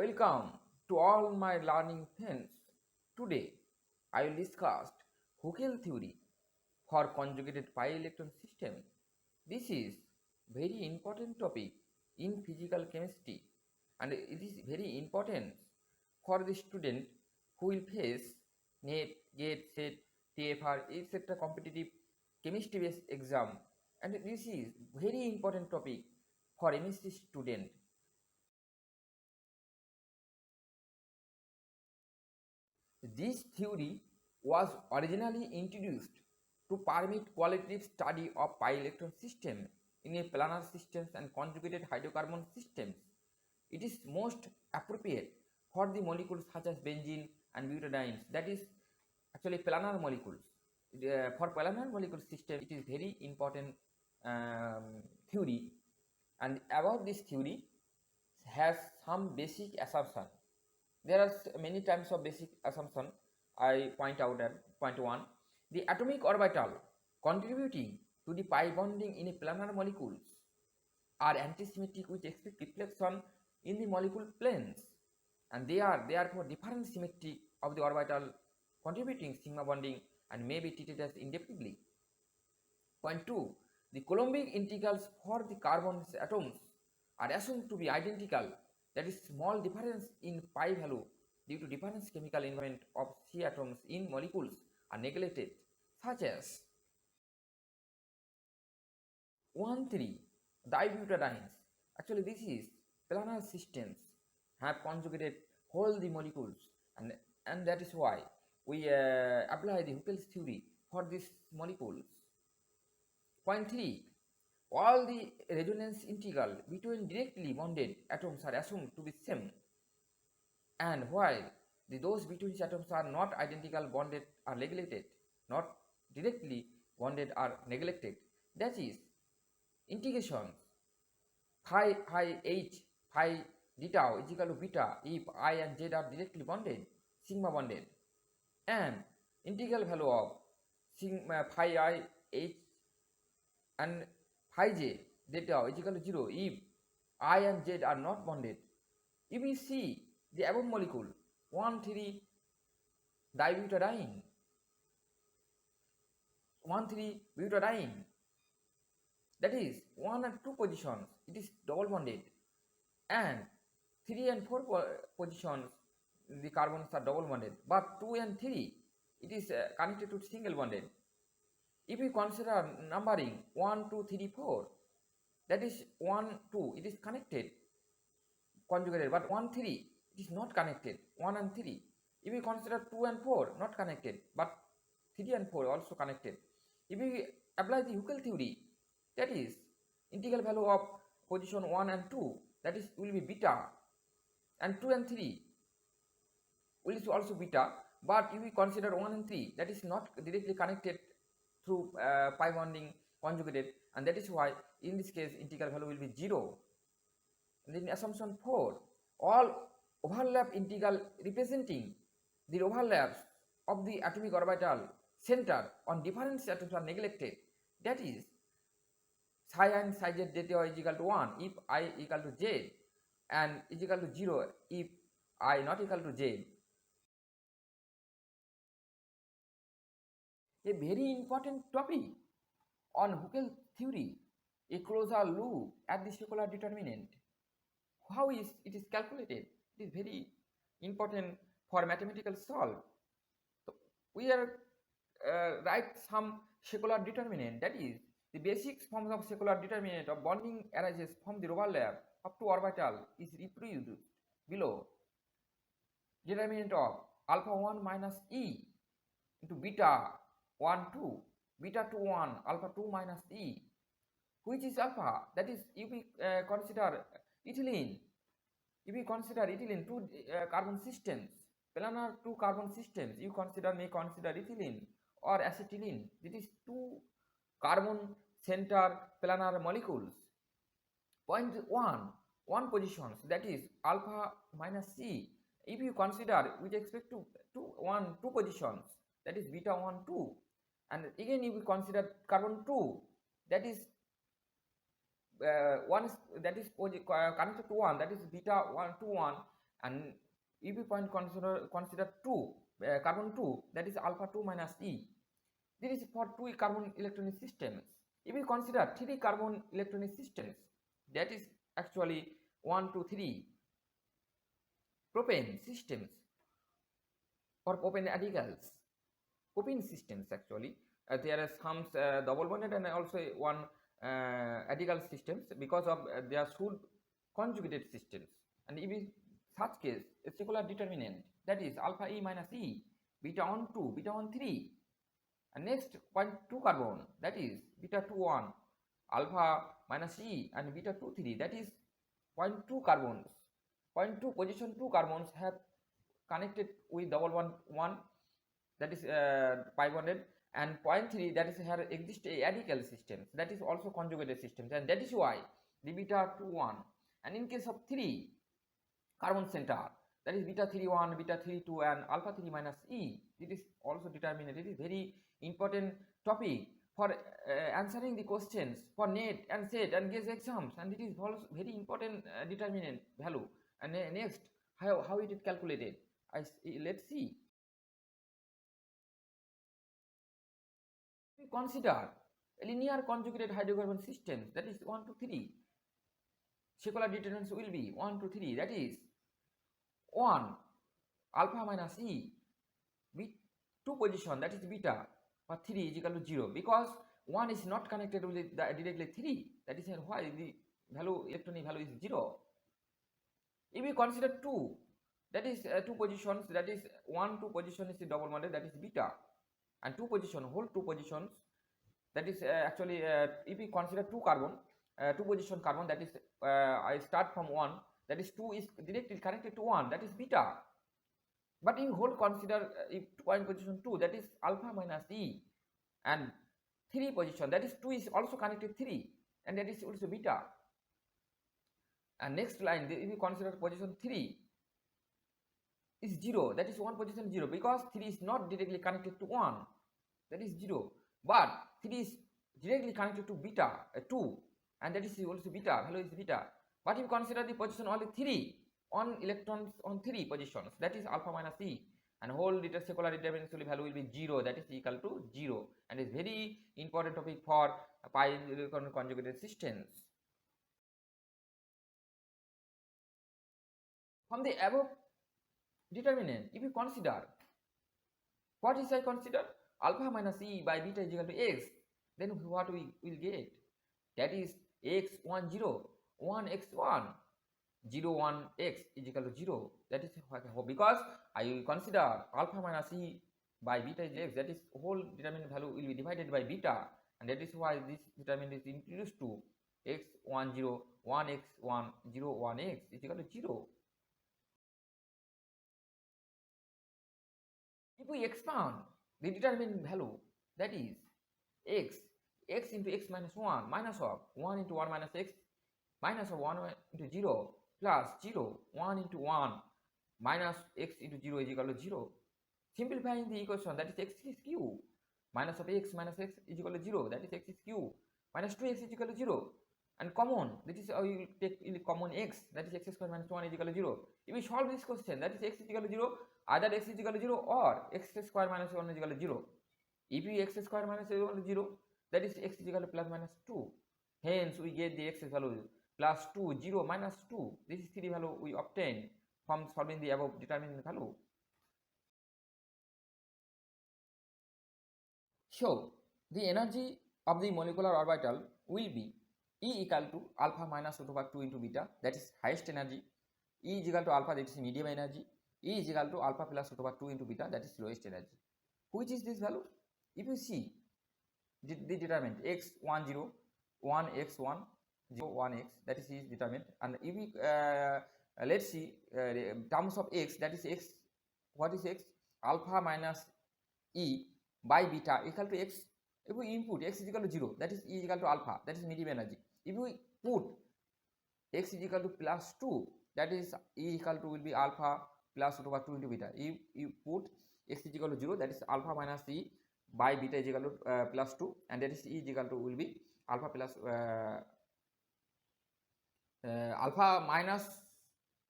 Welcome to all my learning friends. Today I will discuss Huckel theory for conjugated pi electron system. This is very important topic in physical chemistry and it is very important for the student who will face NET, GATE, SET, TFR, etc. competitive chemistry based exam, and this is very important topic for M.Sc student. This theory was originally introduced to permit qualitative study of pi electron system in a planar systems and conjugated hydrocarbon systems. It is most appropriate for the molecules such as benzene and butadienes, that is actually planar molecules. For planar molecule system, it is very important theory, and about this theory has some basic assumption. There are many types of basic assumption. I point out at point 1. The atomic orbital contributing to the pi bonding in a planar molecules are antisymmetric with expect reflection in the molecule planes, and they are therefore different symmetry of the orbital contributing sigma bonding and may be treated as indefinitely. Point 2. The Coulombic integrals for the carbon atoms are assumed to be identical, that is small difference in pi value due to different chemical environment of C atoms in molecules are neglected, such as 1,3 dibutadienes. Actually this is planar systems have conjugated whole the molecules, and that is why we apply the Huckel's theory for these molecules. Point 3. All the resonance integral between directly bonded atoms are assumed to be same, and while those between atoms are not identical bonded are neglected, not directly bonded are neglected. That is, integration phi h phi d tau is equal to beta if I and z are directly bonded, sigma bonded, and integral value of sigma phi I h and phi j delta is equal to 0 if I and z are not bonded. If we see the above molecule 1,3 dibutadiene, 1,3 butadiene, that is 1 and 2 positions it is double bonded, and 3 and 4 positions the carbons are double bonded, but 2 and 3 it is connected to single bonded. If we consider numbering 1, 2, 3, 4, that is 1, 2 it is connected conjugated, but 1, 3 it is not connected, 1 and 3. If we consider 2 and 4 not connected, but 3 and 4 also connected. If we apply the Huckel theory, that is integral value of position 1 and 2, that is will be beta, and 2 and 3 will is also beta, but if we consider 1 and 3, that is not directly connected through pi bonding conjugated, and that is why in this case integral value will be 0. And then assumption 4, all overlap integral representing the overlaps of the atomic orbital center on different atoms are neglected. That is, psi I and psi z delta is equal to 1 if I equal to z, and is equal to 0 if I not equal to z. A very important topic on Huckel theory, a closer look at the secular determinant. How is it is calculated? It is very important for mathematical solve. So we are write some secular determinant, that is the basic forms of secular determinant of bonding arises from the overlap of two orbital is reproduced below. Determinant of alpha 1 minus E into beta 1 2, beta 2 1, alpha 2 minus E. Which is alpha? That is, if we consider ethylene, if we consider ethylene two carbon systems, planar two carbon systems, you may consider ethylene or acetylene. This is two carbon center planar molecules. Point 1 positions, that is alpha minus C. If you consider with respect to 2 positions, that is beta 1 2, and again if we consider carbon 2, that is one that is connected to 1, that is beta 1 2 1, and if you point consider 2 carbon 2, that is alpha 2 minus E. This is for 2 carbon electronic systems. If we consider 3 carbon electronic systems, that is actually 1, 2, 3 propane systems or propane radicals, propane systems actually. There are some double bonded and also one radical systems because of their should conjugated systems. And if in such case, a circular determinant, that is alpha E minus E, beta 1 2, beta 1 3. And next 0.2 carbon, that is beta 2 1, alpha minus E, and beta 2 3, that is 0.2 carbons. 0.2 position 2 carbons have connected with double bond 1, that is pi bonded, and 0.3, that is here exist a radical system, that is also conjugated systems, and that is why the beta 2 1. And in case of 3 carbon center, that is beta 3 1, beta 3 2, and alpha 3 minus E, it is also determinant. It is very important topic for answering the questions for NET and SET and GATE exams, and it is also very important determinant value. And next, how it is calculated, let's see. We consider linear conjugated hydrocarbon systems, that is 1 to 3. Circular determinants will be 1 to 3, that is 1 alpha minus E, 2 position, that is beta, or 3 is equal to 0, because 1 is not connected with directly 3, that is why the value electronic value is 0. If we consider 2, that is 2 positions, that is 1 2 position is the double bonded, that is beta, and 2 position, whole 2 positions, that is actually if we consider 2 carbon, 2 position carbon, that is I start from 1, that is 2 is directly connected to 1, that is beta. But if whole consider if point position 2, that is alpha minus E, and 3 position, that is 2 is also connected 3, and that is also beta. And next line, if you consider position 3 is 0, that is 1 position 0, because 3 is not directly connected to 1, that is 0, but 3 is directly connected to beta 2, and that is also beta, value is beta. But if you consider the position only 3, 1 electrons on 3 positions, that is alpha minus E, and whole circular determinant value will be 0, that is equal to 0, and is very important topic for pi electron conjugated systems. From the above determinant, if you consider, what is I consider? Alpha minus E by beta is equal to X, then what we will get? That is X 1 0, 1 X 1, 0 1 X is equal to 0. That is because I will consider alpha minus E by beta is X, that is whole determinant value will be divided by beta, and that is why this determinant is introduced to X 1 0, 1 X 1, 0 1 X is equal to 0. If we expand the determinant value, that is x into x minus 1 minus of 1 into 1 minus x minus of 1 into 0 plus 0 1 into 1 minus x into 0 is equal to 0. Simplifying the equation, that is x is cube minus of x minus x is equal to 0, that is x is cube minus 2x is equal to 0, and common, that is how you take in common x, that is x square minus 1 is equal to 0. If we solve this question, that is x is equal to 0, either x is equal to 0 or x square minus 1 is equal to 0. If we x square minus 1 is equal to 0, that is x is equal to plus minus 2. Hence, we get the x value plus 2, 0, minus 2. This is 3 value we obtain from solving the above determinant value. So, the energy of the molecular orbital will be E equal to alpha minus root over 2 into beta, that is highest energy. E is equal to alpha, that is medium energy. E is equal to alpha plus root over 2 into beta, that is lowest energy. Which is this value? If you see the determinant x 1 0, 1 x 1, 0 1 x, that is determinant. And if we let's see terms of x, that is x, what is x? Alpha minus E by beta equal to x. If we input x is equal to 0, that is E is equal to alpha, that is medium energy. If we put x is equal to plus 2, that is E equal to will be alpha plus root over 2 into beta. If you put x is equal to 0, that is alpha minus E by beta is equal to plus 2, and that is E is equal to will be alpha plus alpha minus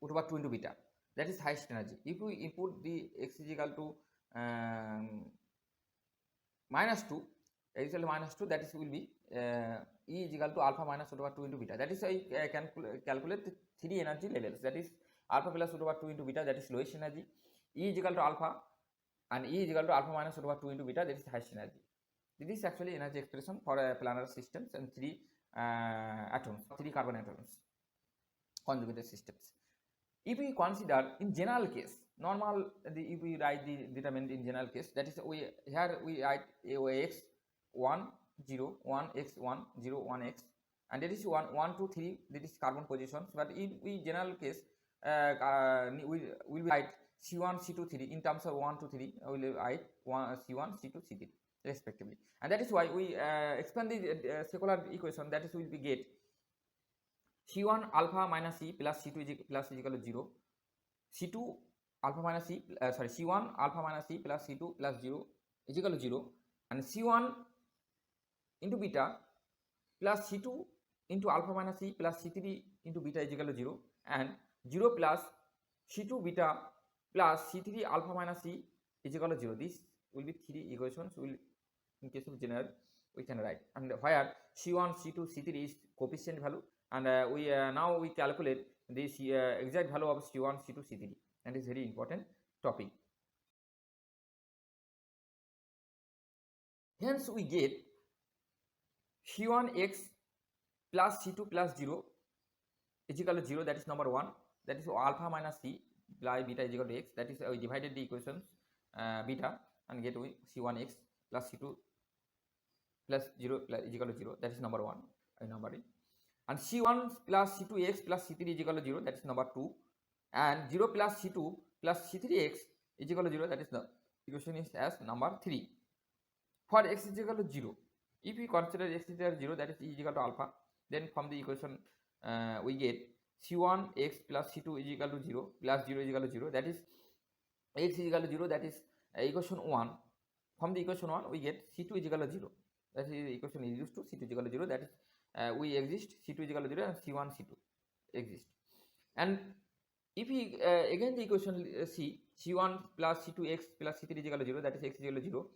root over 2 into beta. that is highest energy. If we input the x is equal to -2, actually -2, that is will be E is equal to alpha minus root over 2 into beta. That is I calculate the 3 energy levels, that is alpha plus root over 2 into beta, that is lowest energy, E is equal to alpha, and E is equal to alpha minus root over 2 into beta, that is highest energy. This is actually energy expression for planar systems and 3 atoms, 3 carbon atoms, conjugated systems. If we consider in general case, normal, if we write the determinant in general case, that is we write x 1 0 1 x 1 0 1 x, and that is 1 1 2 3, that is carbon positions. But in we general case, we will write C1 C2 3 in terms of 1 2 3, we will write C1 C2 C3 respectively, and that is why we expand the secular equation, that is will be get C1 alpha minus C plus C2 plus is equal to 0, C2 alpha minus C, C1 alpha minus C plus C2 plus 0 is equal to 0, and C1 into beta plus C2 into alpha minus C plus C3 into beta is equal to 0, and 0 plus C2 beta plus C3 alpha minus C is equal to 0. This will be 3 equations will in case of general we can write, and where C1 C2 C3 is coefficient value, and we now we calculate this exact value of C1 C2 C3, and is very important topic. Hence we get C1x plus C2 plus 0 is equal to 0, that is number 1, that is alpha minus C by beta is equal to x, that is we divided the equations beta and get we C1x plus C2 plus 0 plus is equal to 0, that is number 1, and C1 plus C2x plus C3 is equal to 0, that is number 2, and 0 plus C2 plus C3x is equal to 0, that is the equation is as number 3. For x is equal to 0, if we consider x is equal to 0, that is E is equal to alpha, then from the equation we get C1x plus C2 is equal to 0 plus 0 is equal to 0, that is x is equal to 0, that is equation 1. From the equation 1 we get C2 is equal to 0, that is the equation is used to C2 is equal to 0, that is we exist C2 is equal to 0 and C1 C2 exist. And if we again the equation see C1 plus C2x plus C3 is equal to 0, that is x is equal to 0,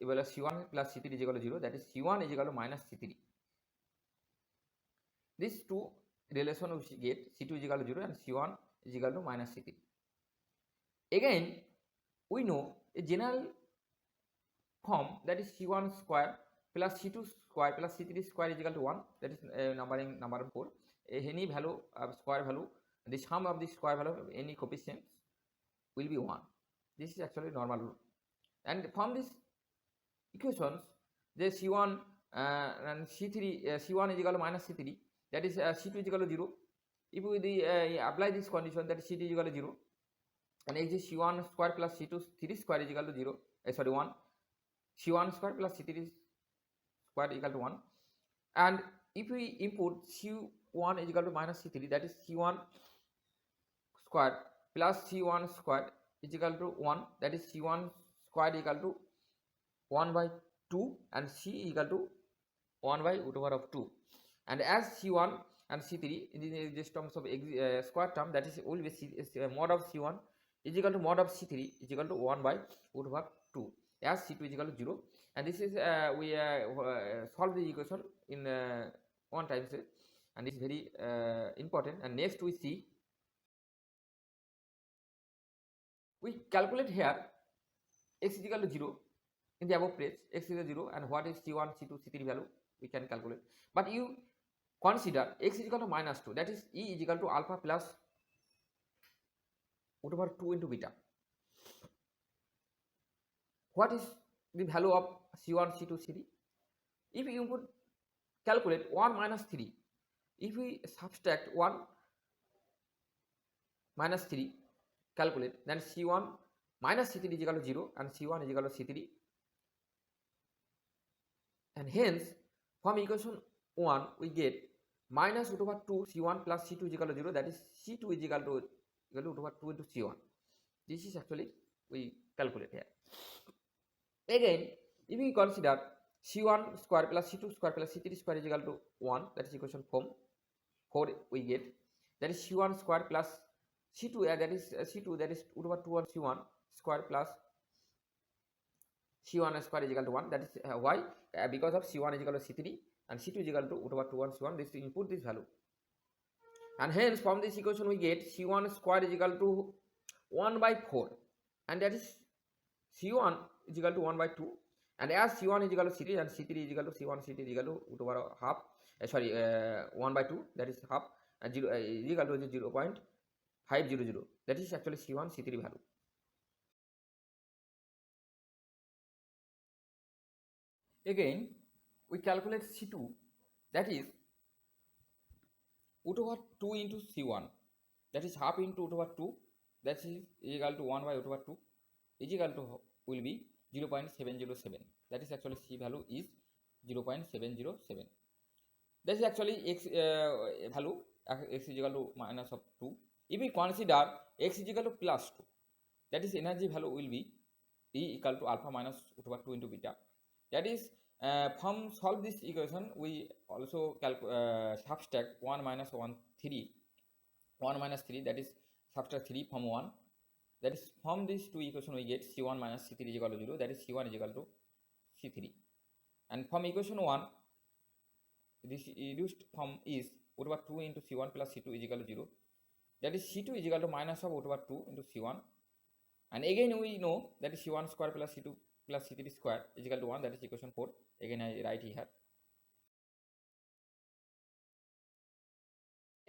equal to C1 plus C3 is equal to 0, that is C1 is equal to minus C3. These two relation we get C2 is equal to 0 and C1 is equal to minus C3. Again we know a general form, that is C1 square plus C2 square plus C3 square is equal to 1, that is number 4. Any value of square value, the sum of the square value of any coefficient will be 1. This is actually normal rule, and from these equations the C1 and C3 C1 is equal to minus C3, that is C2 is equal to 0. If we apply this condition, that is C2 is equal to 0, and exist C1 square plus C2 3 square is equal to 0, 1, C1 square plus C3 square equal to 1, and if we input C1 is equal to minus C3, that is C1 square plus C1 square is equal to 1, that is C1 square equal to 1 by 2 and C equal to 1 by root over of 2, and as C1 and C3 in this terms of square term, that is will be mod of C1 is equal to mod of C3 is equal to 1 by root over 2, as C2 is equal to 0, and this is we solve the equation in one time set, and it is very important. And next we see, we calculate here x is equal to 0 in the above place, x is equal to 0, and what is C1 C2 C3 value we can calculate, but you consider x is equal to minus 2, that is E is equal to alpha plus root over 2 into beta. What is the value of C1 C2 C3? If you input calculate 1 minus 3, if we subtract 1 minus 3 calculate, then C1 minus C3 is equal to 0 and C1 is equal to C3, and hence from equation 1 we get minus root over 2 C1 plus C2 is equal to 0, that is C2 is equal to root over 2 into C1. This is actually we calculate here. Again, if we consider C1 square plus C2 square plus C3 square is equal to 1, that is equation 4 we get, that is C1 square plus C2 that is C2 that is root over 2 on C1 square plus C1 square is equal to 1. That is why because of C1 is equal to C3 and C2 is equal to root over 2 on C1. This input this value, and hence from this equation we get C1 square is equal to 1 by 4, and that is C1 is equal to 1 by 2, and as C1 is equal to C3 and C3 is equal to C1, C3 is equal to root over half, 1 by 2, that is half, and 0 is equal to 0.500. That is actually C1, C3 value. Again, we calculate C2, that is root over 2 into C1, that is half into root over 2, that is equal to 1 by root over 2, is equal to will be 0.707. That is actually C value is 0.707. That is actually x value, x is equal to minus of 2. If we consider x is equal to plus 2, that is energy value will be E equal to alpha minus root over 2 into beta. That is from solve this equation we also subtract 1 minus 1 3, 1 minus 3, that is subtract 3 from 1. That is from these two equation we get C1 minus C3 is equal to 0. That is C1 is equal to C3. And from equation 1, this reduced form is root over 2 into C1 plus C2 is equal to 0. That is C2 is equal to minus of root over 2 into C1. And again we know that is C1 square plus C2 plus C3 square is equal to 1. That is equation 4. Again I write here.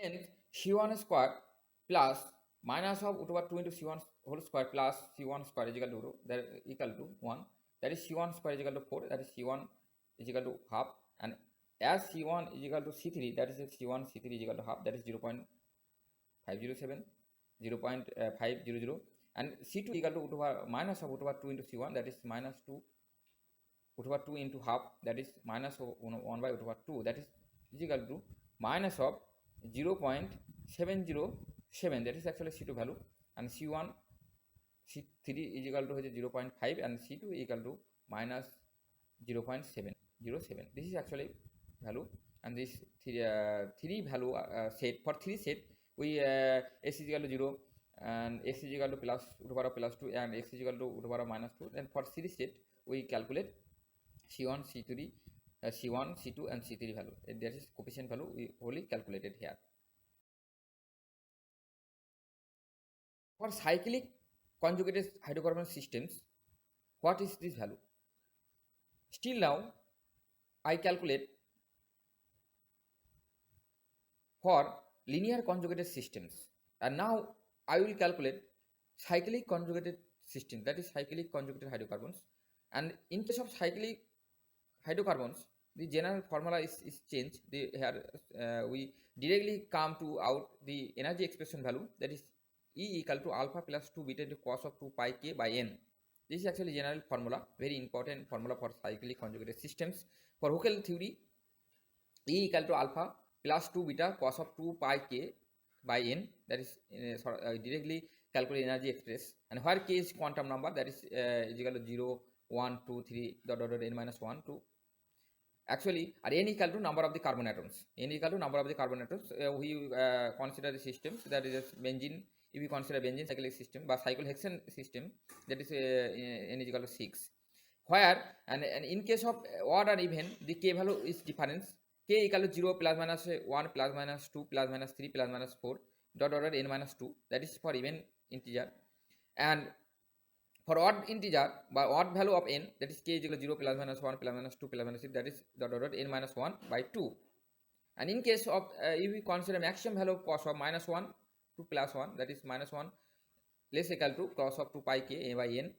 And C1 square plus minus of root over 2 into C1 whole square plus C1 square is equal to 0, that is equal to 1. That is C1 square is equal to 4. That is C1 is equal to half. And as C1 is equal to C3, that is C1 C3 is equal to half. That is 0.507, 0.500. And C2 is equal to root over minus of root over 2 into C1, that is minus 2 root over 2 into half, that is minus of 1 by root over 2, that is equal to minus of 0.707. That is actually C2 value. And C1 C3 is equal to 0.5 and C2 is equal to minus 0.707. This is actually value, and this three value set for 3 set we x is equal to 0 and x is equal to plus root over plus 2 and x is equal to root over minus 2. Then for series set we calculate C1, C3, C1, C2 and C3 value. That is coefficient value we wholly calculated here. For cyclic conjugated hydrocarbon systems, what is this value? Still now I calculate for linear conjugated systems, and now I will calculate cyclic conjugated system, that is cyclic conjugated hydrocarbons. And in case of cyclic hydrocarbons, the general formula is changed. Here we directly come to out the energy expression value, that is E equal to alpha plus 2 beta into cos of 2 pi k by n. This is actually general formula, very important formula for cyclic conjugated systems. For Huckel theory, E equal to alpha plus 2 beta cos of 2 pi k by n, that is directly calculate energy express. And where k is quantum number, that is equal to 0, 1, 2, 3 dot n minus 1, 2. Actually, at n equal to number of the carbon atoms. N equal to number of the carbon atoms. We consider the systems, that is benzene. If we consider benzene cyclic system, but cyclohexane system, that is n is equal to 6. Where and in case of odd or even, the k value is difference. K equal to 0 plus minus 1 plus minus 2 plus minus 3 plus minus 4 dot n minus 2. That is for even integer. And for odd integer, by odd value of n, that is k is equal to 0 plus minus 1 plus minus 2 plus minus 3, that is dot n minus 1 by 2. And in case of if we consider maximum value of cos of minus 1 to plus 1, that is minus 1 less equal to cos of 2 pi k by n,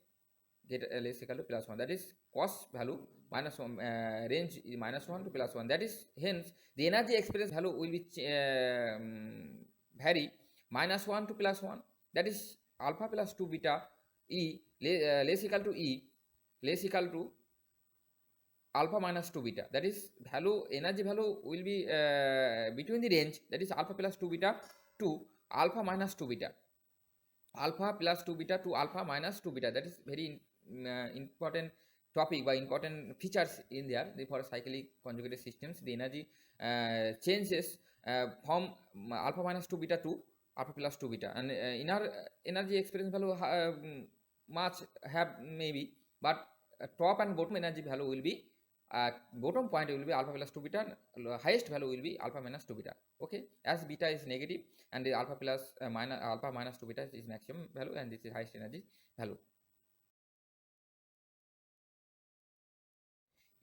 get less equal to plus 1, that is cos value minus 1, range is minus 1 to plus 1. That is hence the energy expressed value will be vary minus 1 to plus 1, that is alpha plus 2 beta E less equal to E less equal to alpha minus 2 beta. That is value, energy value will be between the range, that is alpha plus 2 beta to alpha minus 2 beta, alpha plus 2 beta to alpha minus 2 beta. That is very important topic by important features in there. For cyclic conjugated systems, the energy changes from alpha minus 2 beta to alpha plus 2 beta, and inner energy expression value much have maybe, but top and bottom energy value will be bottom point will be alpha plus 2 beta, highest value will be alpha minus 2 beta. Okay, as beta is negative and the alpha plus alpha minus 2 beta is maximum value, and this is highest energy value.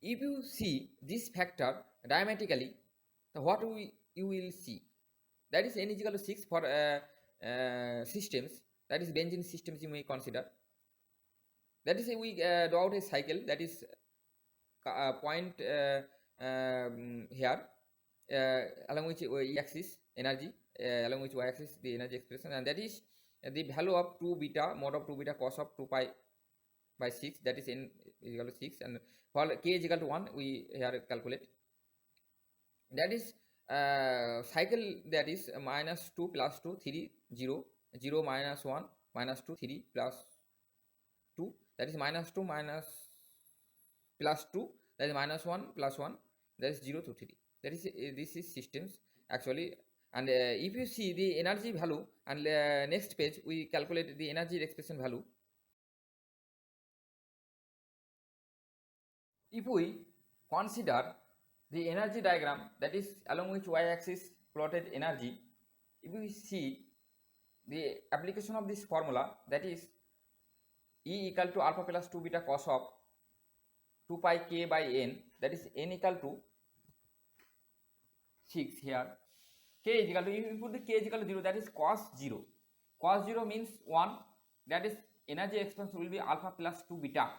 If you see this factor diametrically, what you will see, that is n is equal to 6 for systems, that is benzene systems you may consider. That is we draw out a cycle, that is point here along which y-axis energy, along which y-axis the energy expression, and that is the value of 2 beta mod of 2 beta cos of 2 pi by 6, that is n is equal to 6, and for k is equal to 1 we here calculate. That is cycle, that is minus 2 plus 2 3 0 0 minus 1 minus 2 3 plus 2, that is minus 2 minus plus 2, that is minus 1 plus 1, that is 0 to 3. That is this is systems actually. And if you see the energy value, and next page we calculate the energy expression value. If we consider the energy diagram, that is along which y-axis plotted energy, if we see the application of this formula, that is E equal to alpha plus 2 beta cos of 2 pi k by n, that is n equal to 6 here, k is equal to, if you put the k is equal to 0, that is cos 0. Cos 0 means 1, that is energy expression will be alpha plus 2 beta.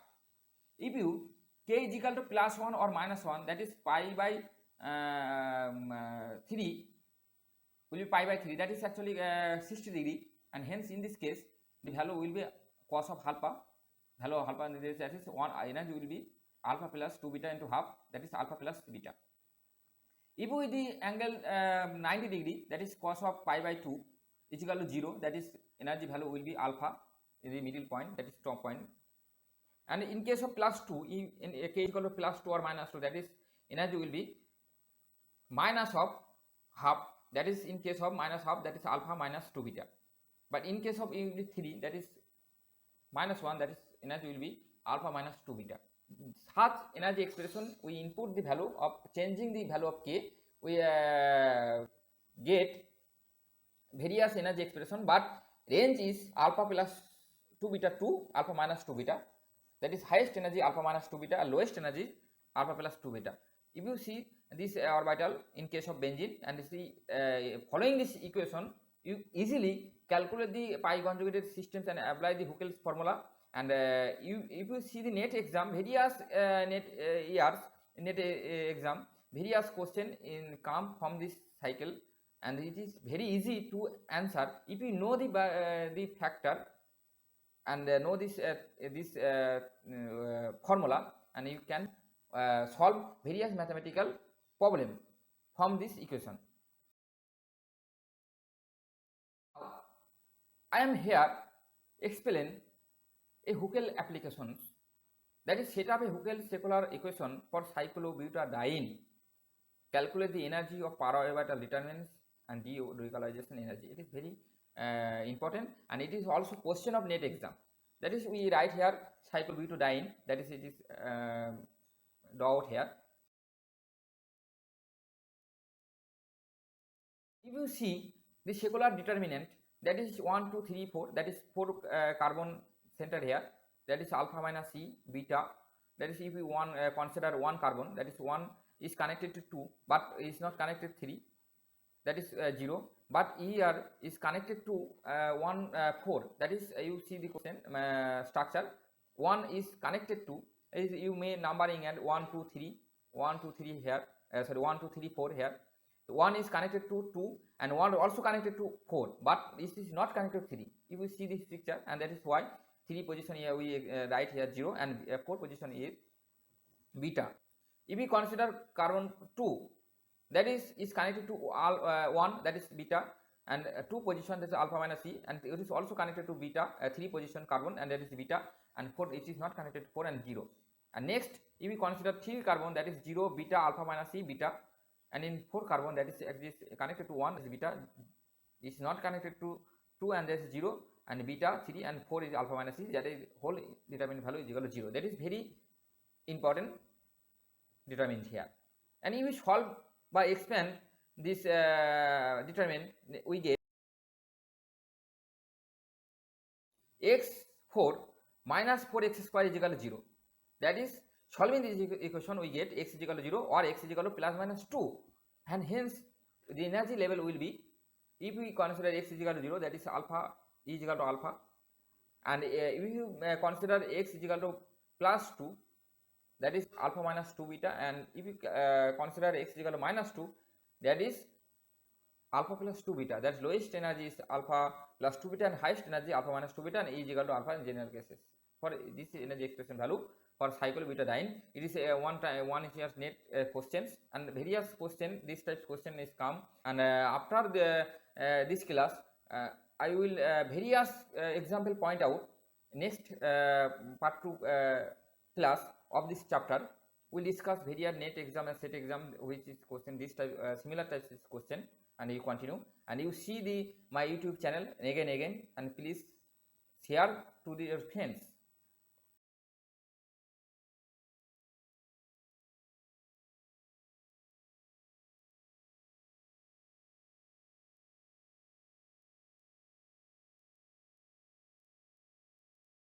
If you k is equal to plus 1 or minus 1, that is pi by 3 will be pi by 3, that is actually 60 degree, and hence in this case the value will be cos of alpha, value of alpha, and that is 1 energy will be alpha plus 2 beta into half, that is alpha plus beta. If with the angle 90 degree, that is cos of pi by 2 is equal to 0, that is energy value will be alpha in the middle point, that is top point. And in case of plus 2, in a k equal to plus 2 or minus 2, that is energy will be minus of half, that is in case of minus half, that is alpha minus 2 beta. But in case of 3, that is minus 1, that is energy will be alpha minus 2 beta. Such energy expression, we input the value of changing the value of k, we get various energy expression, but range is alpha plus 2 beta to alpha minus 2 beta, that is highest energy alpha minus 2 beta, and lowest energy alpha plus 2 beta. If you see this orbital in case of benzene, and see following this equation, you easily calculate the pi conjugated systems and apply the Huckel's formula. And if you see the net exam, various net exam, various question in come from this cycle, and it is very easy to answer if you know the factor and know this formula, and you can solve various mathematical problem from this equation. I am here explain a Huckel applications, that is set up a Huckel secular equation for cyclobutadiene, calculate the energy of para-orbital determinants and de-localization energy. It is very important, and it is also question of net exam. That is we write here cyclobutadiene, that is it is draw out here. If you see the secular determinant, that is 1 2 3 4, that is 4 carbon center here, that is alpha minus C beta, that is if we want consider 1 carbon, that is 1 is connected to 2 but is not connected 3, that is 0, but here is connected to 1 4, that is you see the question structure, 1 is connected to, is you may numbering and 1 2 3 1 2 3 here, sorry 1 2 3 4 here, 1 is connected to 2 and 1 also connected to 4, but this is not connected to 3. If you see this picture, and that is why 3 position here we write here 0, and 4 position is beta. If we consider carbon 2, that is connected to 1, that is beta, and 2 position, that is alpha minus C, and it is also connected to beta, 3 position carbon, and that is beta, and 4 it is not connected to 4 and 0. And next if we consider 3 carbon, that is 0 beta alpha minus C beta, and in 4 carbon that is connected to 1 is beta, It's not connected to 2 and there's 0, and beta 3 and 4 is alpha minus 3, that is whole determinant value is equal to 0. That is very important determinant here. And if we solve by expand this determinant, we get x4 minus 4x square is equal to 0. That is, solving this equation we get x is equal to 0 or x is equal to plus minus 2, and hence the energy level will be, if we consider x is equal to 0, that is alpha is equal to alpha, and if you consider x is equal to plus 2, that is alpha minus 2 beta, and if you consider x is equal to minus 2, that is alpha plus 2 beta. That's lowest energy is alpha plus 2 beta and highest energy alpha minus 2 beta, and E is equal to alpha in general cases. For this energy expression value for cyclobutadiene, it is a one year's net questions, and various question, this type question is come, and after this class I will various example point out. Next part 2 class of this chapter we will discuss various net exam and set exam which is question, this type similar types is question, and you continue and you see my YouTube channel again, and please share to your friends.